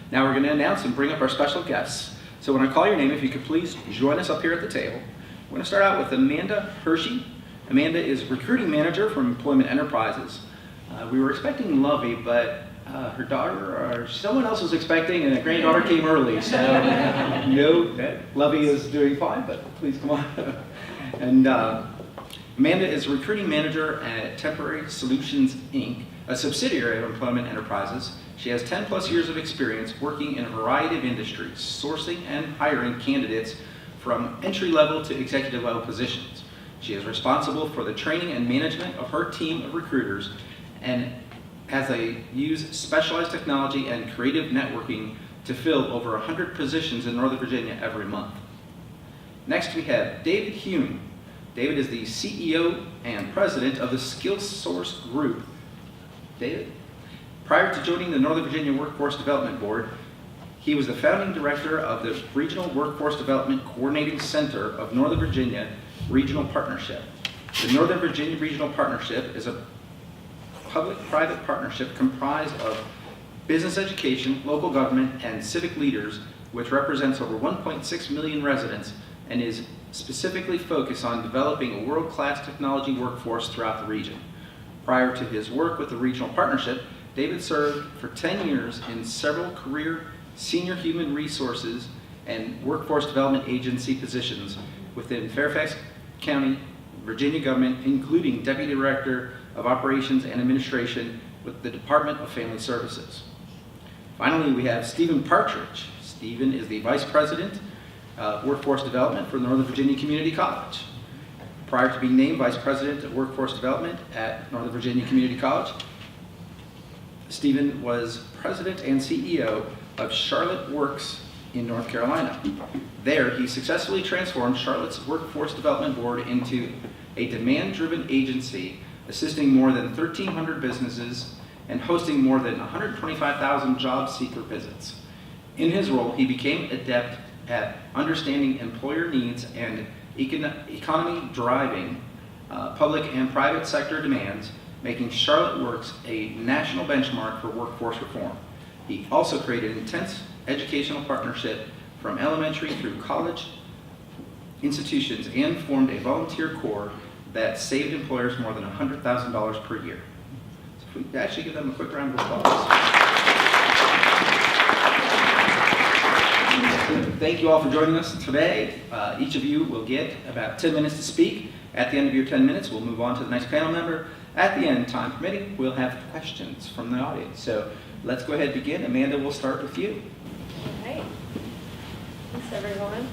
Now we're going to announce and bring up our special guests. So when I call your name, if you could please join us up here at the table. We're going to start out with Amanda Hirschy. Amanda is recruiting manager from Employment Enterprises. We were expecting Lovey, but her daughter or someone else was expecting, and a granddaughter came early. So no, Lovey is doing fine, but please come on. And Amanda is recruiting manager at Temporary Solutions, Inc., a subsidiary of Employment Enterprises. She has 10 plus years of experience working in a variety of industries, sourcing and hiring candidates from entry level to executive level positions. She is responsible for the training and management of her team of recruiters, and as they use specialized technology and creative networking to fill over 100 positions in Northern Virginia every month. Next we have David Hume. David is the CEO and president of the SkillSource Group. David? Prior to joining the Northern Virginia Workforce Development Board, he was the founding director of the Regional Workforce Development Coordinating Center of Northern Virginia Regional Partnership. The Northern Virginia Regional Partnership is a public-private partnership comprised of business education, local government, and civic leaders, which represents over 1.6 million residents and is specifically focused on developing a world-class technology workforce throughout the region. Prior to his work with the regional partnership, David served for 10 years in several career senior human resources and workforce development agency positions within Fairfax County, Virginia government, including Deputy Director of Operations and Administration with the Department of Family Services. Finally, we have Stephen Partridge. Stephen is the Vice President of Workforce Development for Northern Virginia Community College. Prior to being named Vice President of Workforce Development at Northern Virginia Community College, Stephen was President and CEO of Charlotte Works in North Carolina. There, he successfully transformed Charlotte's Workforce Development Board into a demand-driven agency assisting more than 1,300 businesses and hosting more than 125,000 job seeker visits. In his role, he became adept at understanding employer needs and economy driving public and private sector demands, making Charlotte Works a national benchmark for workforce reform. He also created intense educational partnership from elementary through college institutions and formed a volunteer corps that saved employers more than $100,000 per year. So if we could actually give them a quick round of applause. Thank you all for joining us today. Each of you will get about 10 minutes to speak. At the end of your 10 minutes, we'll move on to the next panel member. At the end, time permitting, we'll have questions from the audience. So let's go ahead and begin. Amanda, we'll start with you. All right. Thanks, everyone.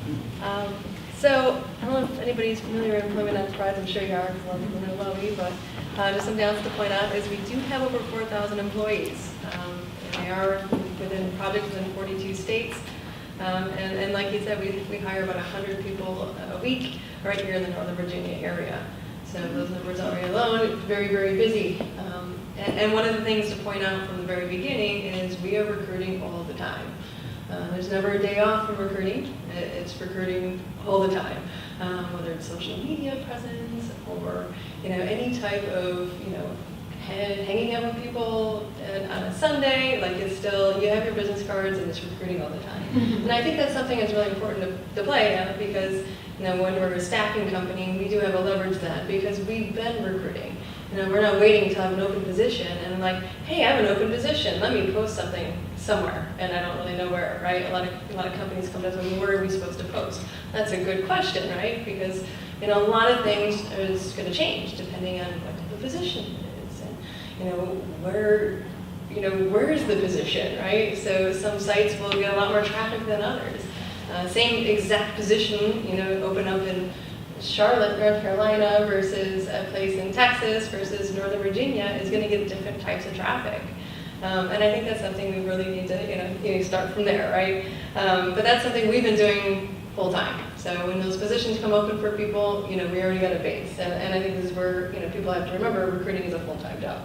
So I don't know if anybody's familiar with Employment Enterprise. I'm sure you are, because a lot of people know Lovey, but just something else to point out is we do have over 4,000 employees. And they are within projects within 42 states. And like you said, we hire about 100 people a week right here in the Northern Virginia area. So those numbers already alone, very, very busy. And one of the things to point out from the very beginning is we are recruiting all the time. There's never a day off from recruiting. It's recruiting all the time, whether it's social media presence or any type of hanging out with people on a Sunday. Like, it's still, you have your business cards and it's recruiting all the time. And I think that's something that's really important to play out, because when we're a staffing company, we do have a leverage that, because we've been recruiting. We're not waiting to have an open position and like, hey, I have an open position, let me post something somewhere, and I don't really know where, right? A lot of companies come to us and, where are we supposed to post? That's a good question, right? Because a lot of things is going to change depending on what type of position it is, and where is the position, right? So some sites will get a lot more traffic than others. Same exact position, open up in Charlotte, North Carolina versus a place in Texas versus Northern Virginia is going to get different types of traffic. And I think that's something we really need to start from there, right? But that's something we've been doing full time. So when those positions come open for people, we already got a base. And I think this is where people have to remember recruiting is a full-time job.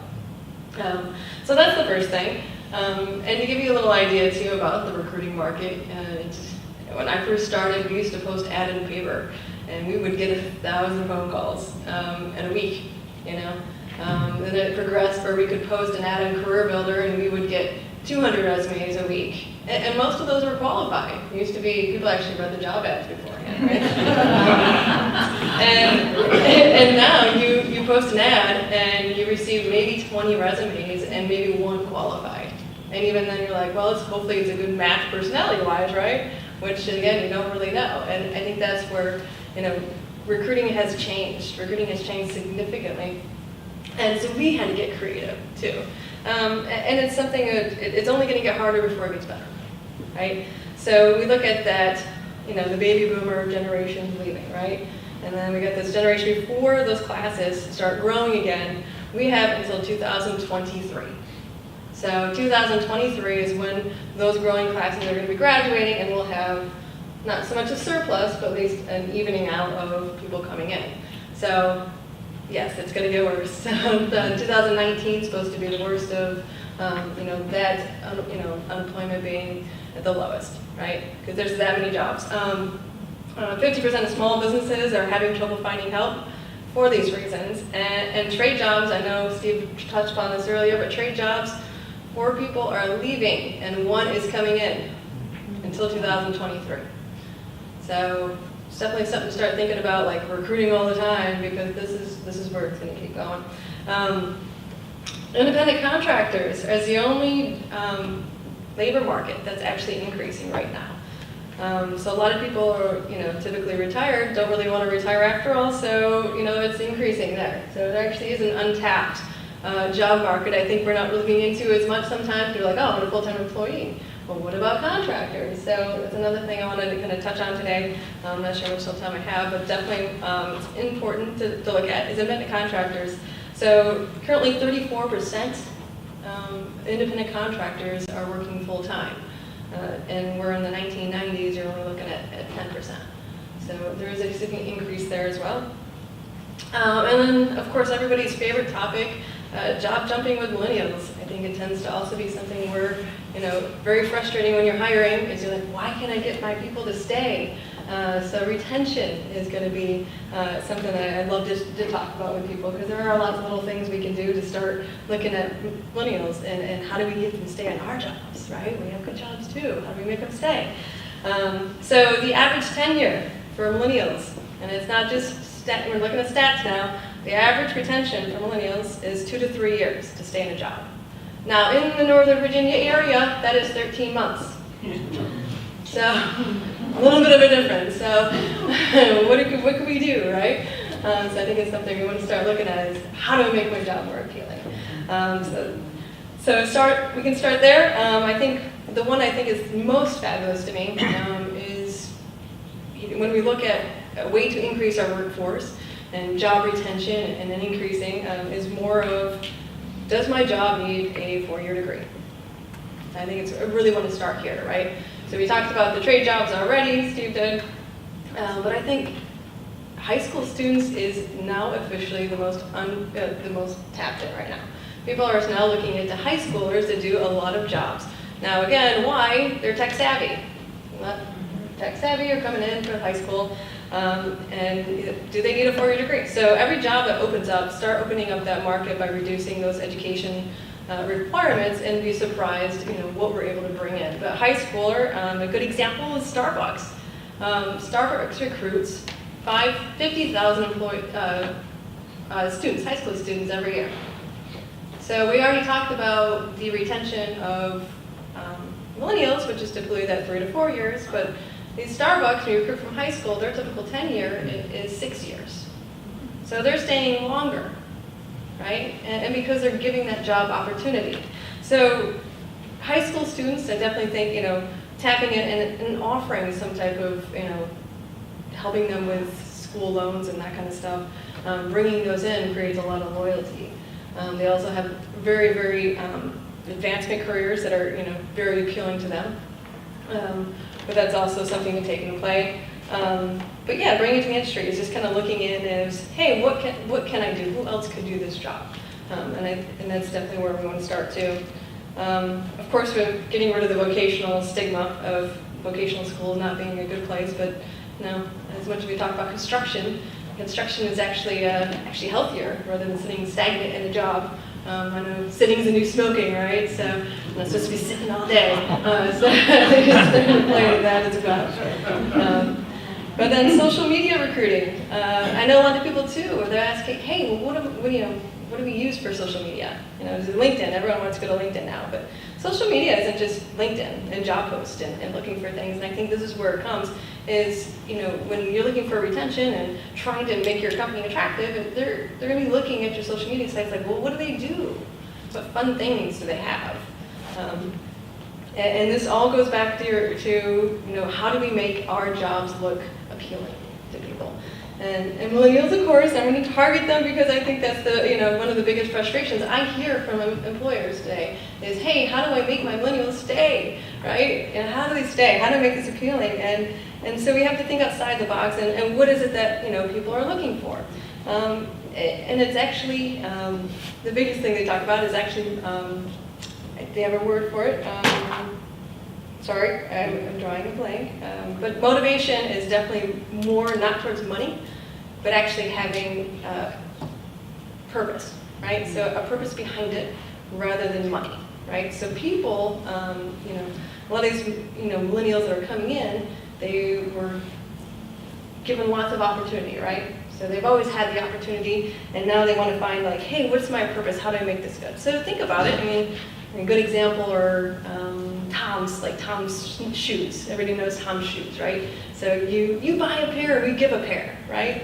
So that's the first thing. And to give you a little idea too about the recruiting market, when I first started, we used to post ad in paper, and we would get 1,000 phone calls in a week. Then it progressed where we could post an ad in Career Builder, and we would get 200 resumes a week, and most of those were qualified. It used to be people actually read the job ads beforehand, right? and now you post an ad and you receive maybe 20 resumes and maybe one qualified. And even then you're like, well, hopefully it's a good match personality-wise, right? Which again, you don't really know. And I think that's where, recruiting has changed. Recruiting has changed significantly. And so we had to get creative too. And it's something that it's only going to get harder before it gets better, right? So we look at that, the baby boomer generation leaving, right? And then we got this generation before those classes start growing again. We have until 2023. So 2023 is when those growing classes are going to be graduating, and we'll have not so much a surplus, but at least an evening out of people coming in. So yes, it's going to get worse. So 2019 is supposed to be the worst of, unemployment being at the lowest, right? Because there's that many jobs. 50% of small businesses are having trouble finding help for these reasons. And trade jobs, I know Steve touched upon this earlier, but trade jobs, 4 people are leaving and 1 is coming in until 2023. So it's definitely something to start thinking about, like recruiting all the time, because this is where it's going to keep going. Independent contractors is the only labor market that's actually increasing right now. So a lot of people are, typically retired, don't really want to retire after all, so, it's increasing there. So there actually is an untapped job market. I think we're not looking into as much sometimes. You're like, oh, I'm a full-time employee. Well, what about contractors? So that's another thing I wanted to kind of touch on today. I'm not sure how much time I have, but definitely it's important to look at is independent contractors. So currently 34% independent contractors are working full-time. And we're in the 1990s, you're only looking at 10%. So there is a significant increase there as well. And then, of course, everybody's favorite topic, job jumping with millennials. I think it tends to also be something where, very frustrating when you're hiring, is you're like, why can't I get my people to stay? So retention is going to be something that I'd love to talk about with people, because there are lots of little things we can do to start looking at millennials and how do we get them to stay on our jobs, right? We have good jobs too. How do we make them stay? So the average tenure for millennials, and it's not just we're looking at stats now, the average retention for millennials is 2 to 3 years to stay in a job. Now, in the Northern Virginia area, that is 13 months. So, a little bit of a difference. So, what can we do, right? So I think it's something we want to start looking at is how do I make my job more appealing? So we can start there. I think the one I think is most fabulous to me is when we look at a way to increase our workforce and job retention and then increasing is more of, does my job need a 4-year degree? I think I really want to start here, right? So we talked about the trade jobs already, Steve did, but I think high school students is now officially the most tapped in right now. People are now looking into high schoolers to do a lot of jobs. Now again, why? They're tech savvy. Not tech savvy or coming in from high school. And do they need a 4-year degree? So every job that opens up, start opening up that market by reducing those education requirements, and be surprised, what we're able to bring in. But high schooler, a good example is Starbucks. Starbucks recruits 50,000 students, high school students every year. So we already talked about the retention of millennials, which is typically that 3 to 4 years, but these Starbucks, when you recruit from high school, their typical tenure is 6 years. So they're staying longer, right? And because they're giving that job opportunity. So high school students, I definitely think, tapping in and offering some type of, helping them with school loans and that kind of stuff, bringing those in creates a lot of loyalty. They also have very, very advancement careers that are, very appealing to them. But that's also something to take into play. But yeah, bringing it to the industry is just kind of looking in as, hey, what can I do? Who else could do this job? And that's definitely where we want to start too. Of course, we're getting rid of the vocational stigma of vocational schools not being a good place, but as much as we talk about construction is actually healthier rather than sitting stagnant in a job. I know sitting is the new smoking, right? So not supposed to be sitting all day. So they're playing that as well. But then social media recruiting. I know a lot of people too, where they're asking, hey, well, what do we use for social media? Is it LinkedIn? Everyone wants to go to LinkedIn now, but social media isn't just LinkedIn and job posts and looking for things. And I think this is where it comes is, when you're looking for retention and trying to make your company attractive, they're going to be looking at your social media sites like, well, what do they do? What fun things do they have? And this all goes back to how do we make our jobs look appealing to people? And millennials, of course, I'm going to target them because I think that's one of the biggest frustrations I hear from employers today is, hey, how do I make my millennials stay, right? And how do they stay? How do I make this appealing? And so we have to think outside the box and what is it that people are looking for? And it's actually the biggest thing they talk about is actually they have a word for it. Sorry, I'm drawing a blank. But motivation is definitely more not towards money, but actually having purpose, right? So a purpose behind it rather than money, right? So people, a lot of these, millennials that are coming in, they were given lots of opportunity, right? So they've always had the opportunity, and now they want to find like, hey, what's my purpose? How do I make this good? So think about it. I mean, a good example are Tom's shoes. Everybody knows Tom's shoes, right? So you buy a pair, we give a pair, right?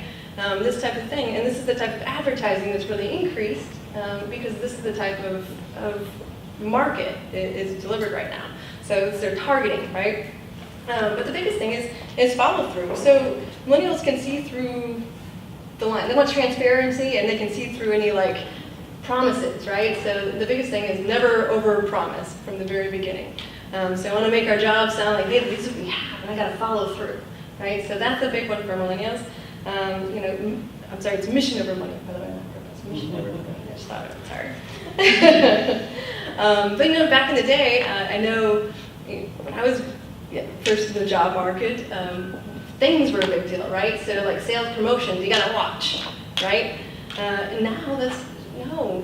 This type of thing, and this is the type of advertising that's really increased because this is the type of market is delivered right now. So it's their targeting, right? But the biggest thing is follow through. So millennials can see through the line. They want transparency, and they can see through any promises, right? So the biggest thing is never over-promise from the very beginning. So I want to make our job sound like, hey, this is what we have, and I got to follow through, right? So that's a big one for millennials. I'm sorry, it's mission over money, by the way, not purpose. Mission over money. I just thought of it, sorry. But back in the day, I know when I was first in the job market, things were a big deal, right? So like sales promotions, you got to watch, right? And now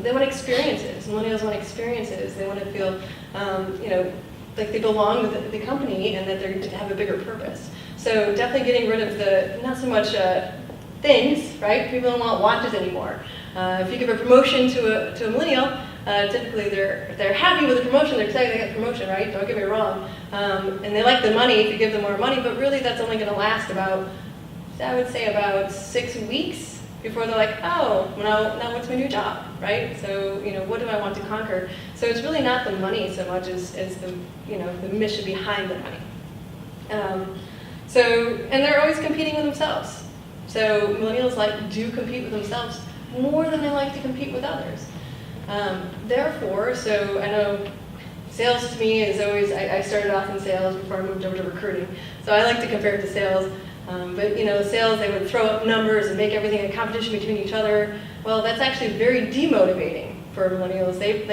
they want experiences. Millennials want experiences. They want to feel, like they belong with the company and that they have a bigger purpose. So definitely getting rid of the, not so much things, right? People don't want watches anymore. If you give a promotion to a millennial, typically they're happy with the promotion. They're excited they got a promotion, right? Don't get me wrong. And they like the money if you give them more money, but really that's only going to last about 6 weeks before they're like, oh, now what's my new job, right? So, what do I want to conquer? So it's really not the money so much as the, the mission behind the money. And they're always competing with themselves. So millennials do compete with themselves more than they like to compete with others. Therefore, so I know sales to me is always, I started off in sales before I moved over to recruiting. So I like to compare it to sales. But sales, they would throw up numbers and make everything a competition between each other. Well, that's actually very demotivating for millennials. They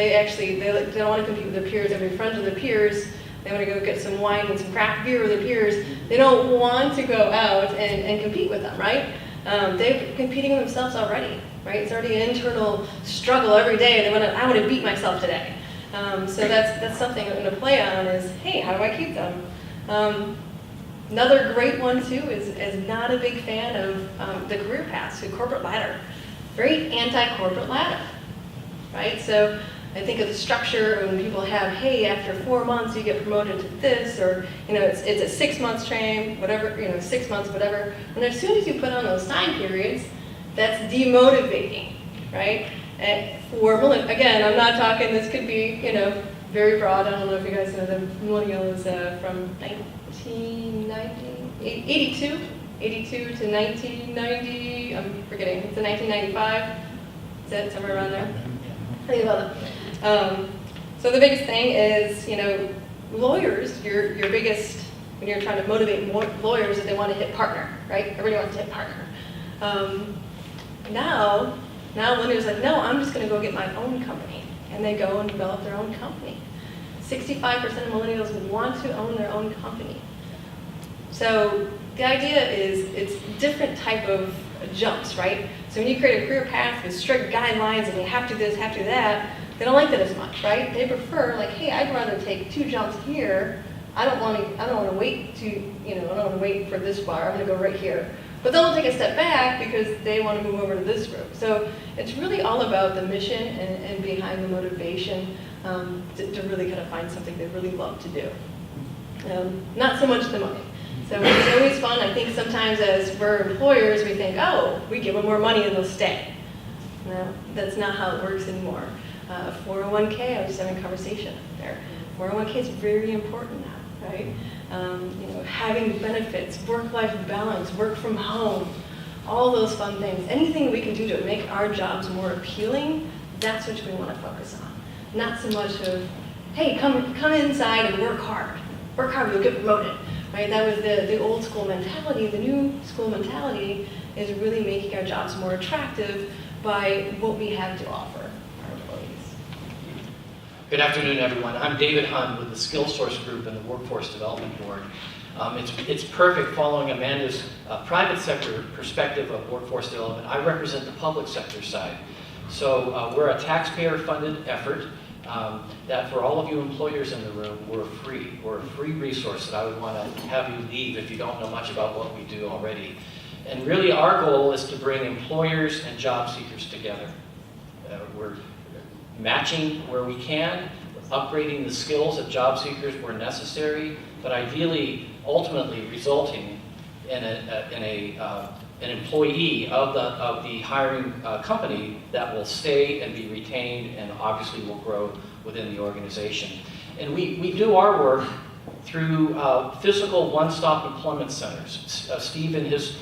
don't want to compete with their peers. They want to be friends with their peers. They want to go get some wine and some craft beer with their peers. They don't want to go out and compete with them, right? They're competing with themselves already, right? It's already an internal struggle every day. I want to beat myself today. So that's something I'm going to play on is, hey, how do I keep them? Another great one too is not a big fan of the career paths, the corporate ladder. Very anti-corporate ladder, right? So I think of the structure when people have, hey, after 4 months you get promoted to this, or it's a 6 months train, whatever, 6 months, whatever. And as soon as you put on those time periods, that's demotivating, right? And again, I'm not talking. This could be, very broad. I don't know if you guys know the millennial is from 1982 to 1990. I'm forgetting. It's in 1995. Is that somewhere around there? Think about it. So the biggest thing is, lawyers. Your biggest when you're trying to motivate more lawyers is they want to hit partner, right? Everybody wants to hit partner. Now millennials are like, no, I'm just going to go get my own company. And they go and develop their own company. 65% of millennials want to own their own company. So the idea is it's different type of jumps, right? So when you create a career path with strict guidelines and you have to do this, have to do that, they don't like that as much, right? They prefer, like, hey, I'd rather take 2 jumps here. I don't want to wait I don't want to wait for this bar. I'm going to go right here. But they'll take a step back because they want to move over to this group. So it's really all about the mission and behind the motivation to really kind of find something they really love to do. Not so much the money. So it's always fun. I think sometimes as we're employers, we think, oh, we give them more money and they'll stay. No, that's not how it works anymore. 401k, I was just having a conversation there. 401k is very important now, right? Having benefits, work-life balance, work from home, all those fun things. Anything we can do to make our jobs more appealing, that's what we want to focus on. Not so much of, hey, come inside and work hard. Work hard, you'll get promoted. Right? That was the old school mentality. The new school mentality is really making our jobs more attractive by what we have to offer our employees. Good afternoon, everyone. I'm David Hunn with the SkillSource Group and the Workforce Development Board. It's perfect following Amanda's private sector perspective of workforce development. I represent the public sector side. So we're a taxpayer-funded effort that for all of you employers in the room, we're a free resource that I would want to have you leave if you don't know much about what we do already. And really our goal is to bring employers and job seekers together. We're matching where we can, upgrading the skills of job seekers where necessary, but ideally, ultimately resulting in an employee of the hiring company that will stay and be retained and obviously will grow within the organization. And we do our work through physical one-stop employment centers. Steve in his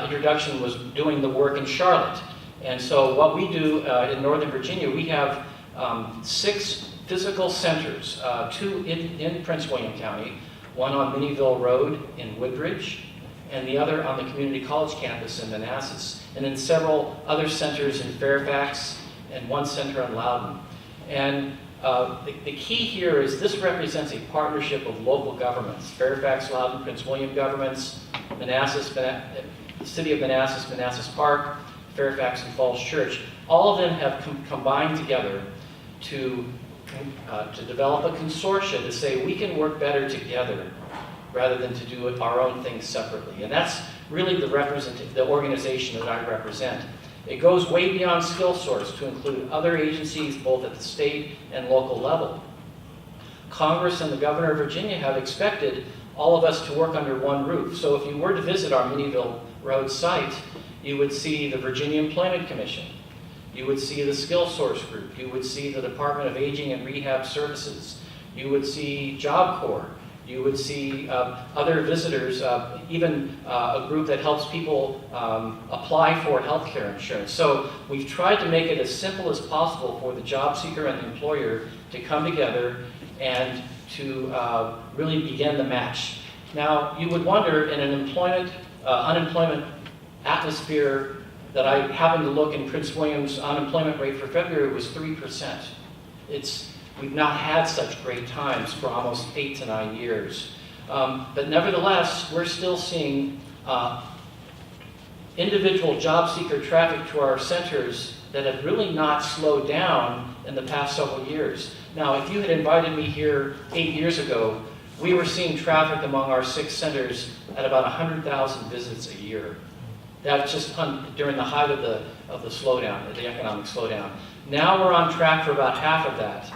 introduction was doing the work in Charlotte. And so what we do in Northern Virginia, we have 6 physical centers, 2 in Prince William County, one on Minnieville Road in Woodbridge, and the other on the community college campus in Manassas, and then several other centers in Fairfax and 1 center in Loudoun. And the key here is this represents a partnership of local governments, Fairfax, Loudoun, Prince William governments, Manassas, the city of Manassas, Manassas Park, Fairfax, and Falls Church. All of them have combined together to develop a consortia to say we can work better together rather than to do our own things separately. And that's really the organization that I represent. It goes way beyond SkillSource to include other agencies both at the state and local level. Congress and the Governor of Virginia have expected all of us to work under one roof. So if you were to visit our Minnieville Road site, you would see the Virginia Employment Commission. You would see the SkillSource Group. You would see the Department of Aging and Rehab Services. You would see Job Corps. You would see other visitors, even a group that helps people apply for health care insurance. So we've tried to make it as simple as possible for the job seeker and the employer to come together and to really begin the match. Now, you would wonder, in an unemployment atmosphere that I happened to look in Prince William's unemployment rate for February was 3%. We've not had such great times for almost 8 to 9 years. But nevertheless, we're still seeing individual job seeker traffic to our centers that have really not slowed down in the past several years. Now, if you had invited me here 8 years ago, we were seeing traffic among our 6 centers at about 100,000 visits a year. That's just during the height of the slowdown, the economic slowdown. Now we're on track for about half of that,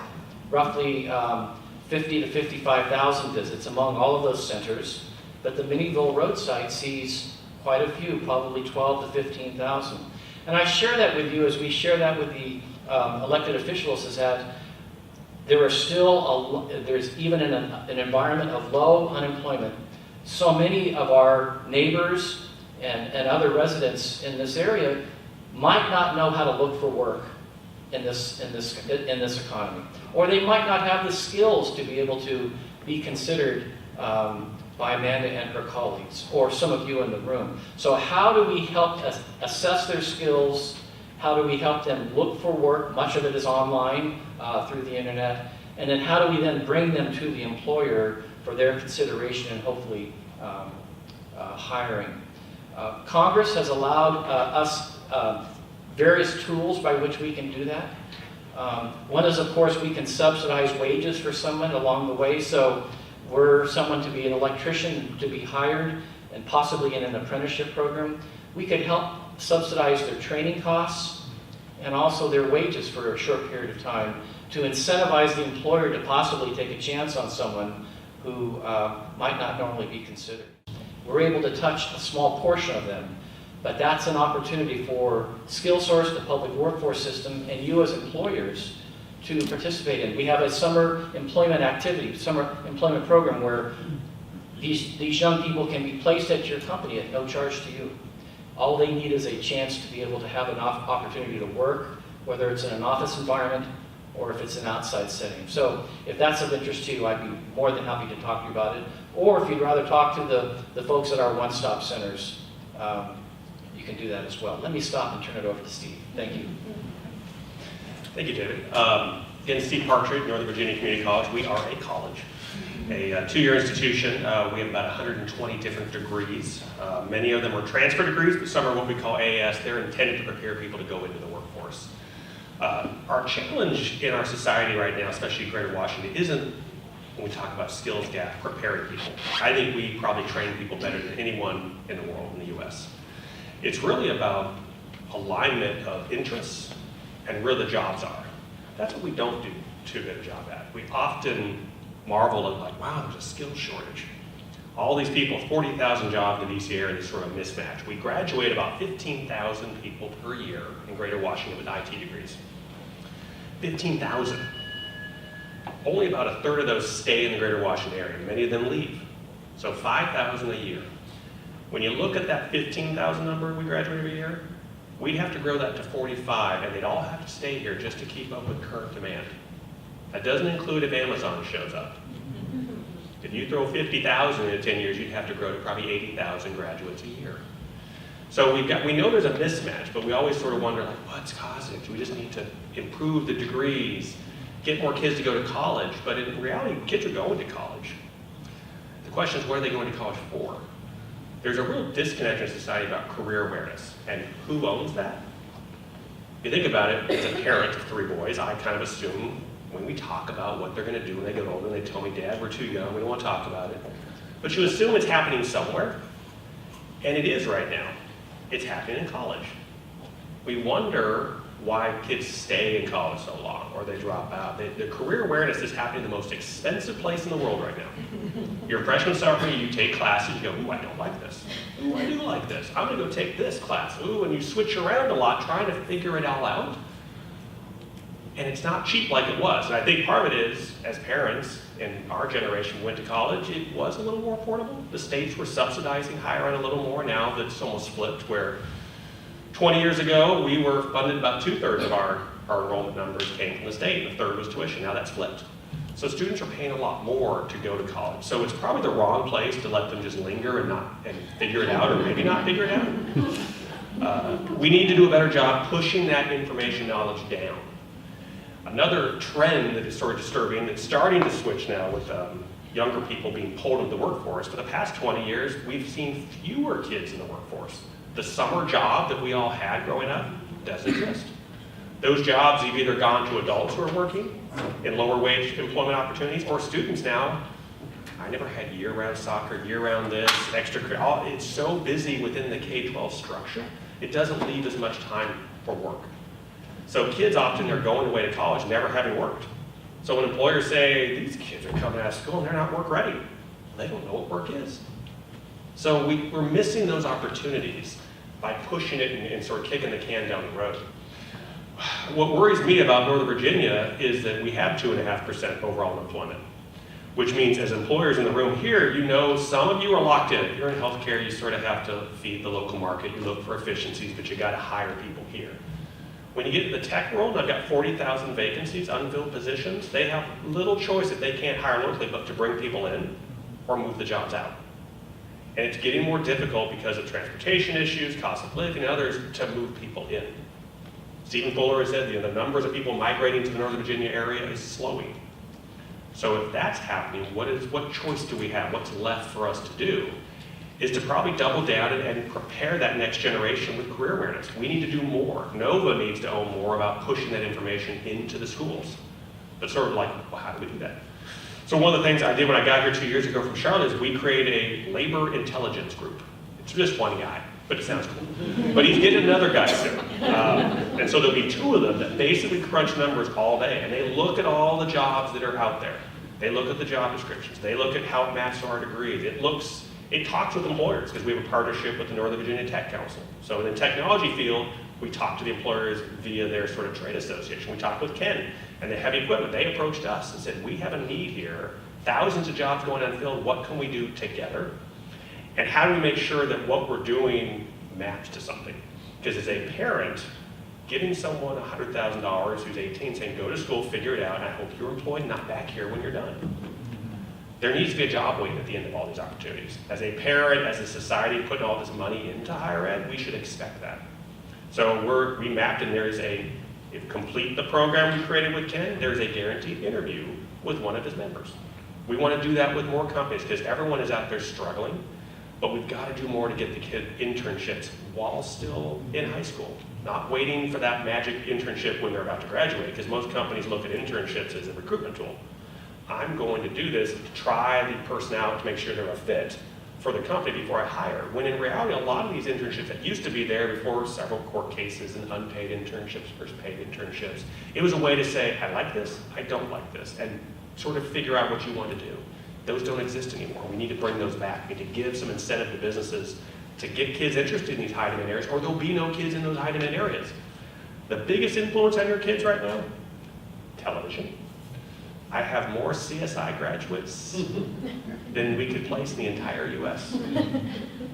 roughly 50 to 55,000 visits among all of those centers. But the Minnieville Road site sees quite a few, probably 12 to 15,000. And I share that with you as we share that with the elected officials, is that there are still, there's even in an environment of low unemployment, so many of our neighbors and other residents in this area might not know how to look for work in this economy, or they might not have the skills to be able to be considered by Amanda and her colleagues, or some of you in the room. So how do we help assess their skills? How do we help them look for work? Much of it is online through the internet. And then how do we then bring them to the employer for their consideration and hopefully hiring? Congress has allowed us various tools by which we can do that. One is, of course, we can subsidize wages for someone along the way. So were someone to be an electrician to be hired and possibly in an apprenticeship program, we could help subsidize their training costs and also their wages for a short period of time to incentivize the employer to possibly take a chance on someone who might not normally be considered. We're able to touch a small portion of them, but that's an opportunity for SkillSource, the public workforce system, and you as employers to participate in. We have a summer employment activity, summer employment program where these young people can be placed at your company at no charge to you. All they need is a chance to be able to have an opportunity to work, whether it's in an office environment or if it's an outside setting. So if that's of interest to you, I'd be more than happy to talk to you about it. Or if you'd rather talk to the folks at our one-stop centers, you can do that as well. Let me stop and turn it over to Steve. Thank you. Thank you, David. Again, Steve Partridge, Northern Virginia Community College. We are a college, a two-year institution. We have about 120 different degrees. Many of them are transfer degrees, but some are what we call AAS. They're intended to prepare people to go into the workforce. Our challenge in our society right now, especially Greater Washington, isn't, when we talk about skills gap, preparing people. I think we probably train people better than anyone in the world in the U.S. It's really about alignment of interests and where the jobs are. That's what we don't do too good a job at. We often marvel at like, wow, there's a skills shortage. All these people, 40,000 jobs in the DC area, this sort of mismatch. We graduate about 15,000 people per year in Greater Washington with IT degrees. 15,000. Only about a third of those stay in the Greater Washington area. Many of them leave. So 5,000 a year. When you look at that 15,000 number we graduate every year, we'd have to grow that to 45, and they'd all have to stay here just to keep up with current demand. That doesn't include if Amazon shows up. If you throw 50,000 in 10 years, you'd have to grow to probably 80,000 graduates a year. So we know there's a mismatch, but we always sort of wonder, like, what's causing it? Do we just need to improve the degrees, get more kids to go to college? But in reality, kids are going to college. The question is, what are they going to college for? There's a real disconnect in society about career awareness, and who owns that? If you think about it, as a parent of 3 boys, I kind of assume when we talk about what they're going to do when they get older, they tell me, Dad, we're too young, we don't want to talk about it. But you assume it's happening somewhere, and it is right now. It's happening in college. We wonder why kids stay in college so long, or they drop out. The career awareness is happening in the most expensive place in the world right now. Your freshman, sophomore year, you take classes, you go, ooh, I don't like this. Ooh, I do like this. I'm gonna go take this class. Ooh, and you switch around a lot trying to figure it all out. And it's not cheap like it was. And I think part of it is, as parents in our generation went to college, it was a little more affordable. The states were subsidizing higher ed a little more. Now that's almost flipped, where 20 years ago, we were funded about 2/3 of our enrollment numbers came from the state, and 1/3 was tuition. Now that's flipped. So students are paying a lot more to go to college. So it's probably the wrong place to let them just linger and figure it out, or maybe not figure it out. We need to do a better job pushing that information knowledge down. Another trend that is sort of disturbing, that's starting to switch now with younger people being pulled into the workforce. For the past 20 years, we've seen fewer kids in the workforce. The summer job that we all had growing up doesn't exist. Those jobs have either gone to adults who are working in lower wage employment opportunities, or students now. I never had year-round soccer, year-round this, extracurricular. It's so busy within the K-12 structure, it doesn't leave as much time for work. So kids often are going away to college never having worked. So when employers say, these kids are coming out of school and they're not work ready, they don't know what work is. So we're missing those opportunities by pushing it and sort of kicking the can down the road. What worries me about Northern Virginia is that we have 2.5% overall unemployment, which means as employers in the room here, you know some of you are locked in. If you're in healthcare, you sort of have to feed the local market. You look for efficiencies, but you got to hire people here. When you get to the tech world, I've got 40,000 vacancies, unfilled positions. They have little choice if they can't hire locally but to bring people in or move the jobs out. And it's getting more difficult because of transportation issues, cost of living, and others to move people in. Stephen Fuller has said the numbers of people migrating to the Northern Virginia area is slowing. So if that's happening, what choice do we have? What's left for us to do? is to probably double down and prepare that next generation with career awareness. We need to do more. Nova needs to own more about pushing that information into the schools. But sort of like, well, how do we do that? So one of the things I did when I got here 2 years ago from Charlotte is we created a labor intelligence group. It's just one guy, but it sounds cool. But he's getting another guy soon. And so there'll be two of them that basically crunch numbers all day, and they look at all the jobs that are out there. They look at the job descriptions. They look at how it maps to our degrees. It talks with employers, because we have a partnership with the Northern Virginia Tech Council. So in the technology field, we talk to the employers via their sort of trade association. We talked with Ken and the heavy equipment. They approached us and said, we have a need here, thousands of jobs going unfilled, what can we do together? And how do we make sure that what we're doing maps to something? Because as a parent, giving someone $100,000 who's 18 saying, go to school, figure it out, and I hope you're employed, not back here when you're done. There needs to be a job waiting at the end of all these opportunities. As a parent, as a society, putting all this money into higher ed, we should expect that. So we mapped, and there's if complete the program we created with Ken, there's a guaranteed interview with one of his members. We want to do that with more companies, because everyone is out there struggling, but we've got to do more to get the kid internships while still in high school, not waiting for that magic internship when they're about to graduate, because most companies look at internships as a recruitment tool. I'm going to do this to try the person out to make sure they're a fit for the company before I hire. When in reality, a lot of these internships that used to be there before several court cases and unpaid internships versus paid internships, it was a way to say, I like this, I don't like this, and sort of figure out what you want to do. Those don't exist anymore. We need to bring those back. We need to give some incentive to businesses to get kids interested in these high demand areas, or there'll be no kids in those high demand areas. The biggest influence on your kids right now? Television. I have more CSI graduates than we could place in the entire US.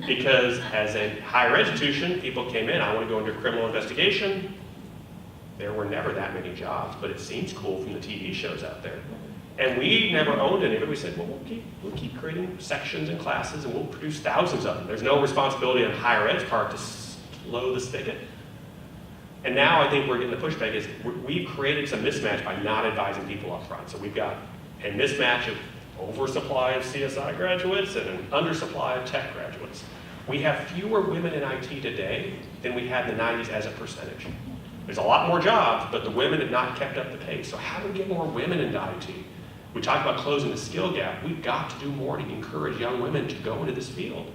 Because as a higher institution, people came in, I want to go into criminal investigation. There were never that many jobs, but it seems cool from the TV shows out there. And we never owned any of it. We said, well, we'll keep creating sections and classes, and we'll produce thousands of them. There's no responsibility on higher ed's part to slow the spigot. And now I think we're getting the pushback is we've created some mismatch by not advising people up front. So we've got a mismatch of oversupply of CSI graduates and an undersupply of tech graduates. We have fewer women in IT today than we had in the 90s as a percentage. There's a lot more jobs, but the women have not kept up the pace. So how do we get more women into IT? We talk about closing the skill gap. We've got to do more to encourage young women to go into this field.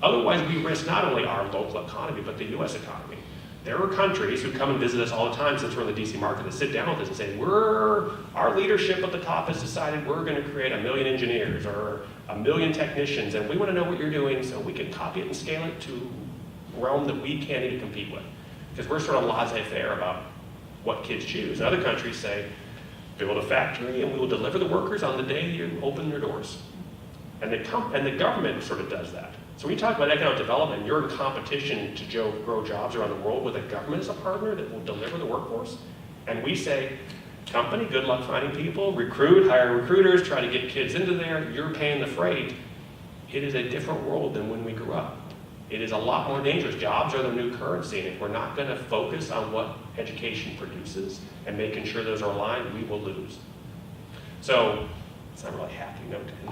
Otherwise, we risk not only our local economy, but the US economy. There are countries who come and visit us all the time since we're in the DC market that sit down with us and say, our leadership at the top has decided we're going to create 1 million engineers or 1 million technicians, and we want to know what you're doing so we can copy it and scale it to a realm that we can't even compete with. Because we're sort of laissez-faire about what kids choose. And other countries say, build a factory and we will deliver the workers on the day you open your doors. And the government sort of does that. So when you talk about economic development, you're in competition to grow jobs around the world with a government as a partner that will deliver the workforce. And we say, company, good luck finding people, recruit, hire recruiters, try to get kids into there, you're paying the freight. It is a different world than when we grew up. It is a lot more dangerous. Jobs are the new currency, and if we're not going to focus on what education produces and making sure those are aligned, we will lose. So, it's not really a happy note to end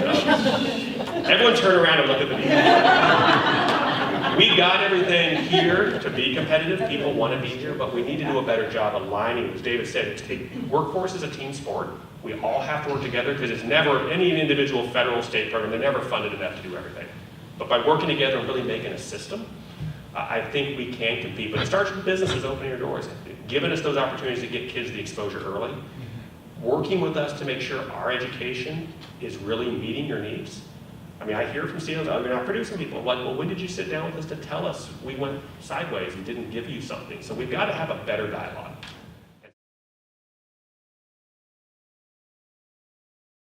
up. Everyone turn around and look at the people. We got everything here to be competitive. People want to be here, but we need to do a better job aligning. As David said, workforce is a team sport. We all have to work together because it's never any individual federal state program. They're never funded enough to do everything. But by working together and really making a system, I think we can compete. But it starts with businesses opening your doors, giving us those opportunities to get kids the exposure early, working with us to make sure our education is really meeting your needs. I mean, I hear from CEOs, oh, you're not producing people. I'm like, well, when did you sit down with us to tell us we went sideways and didn't give you something? So we've got to have a better dialogue.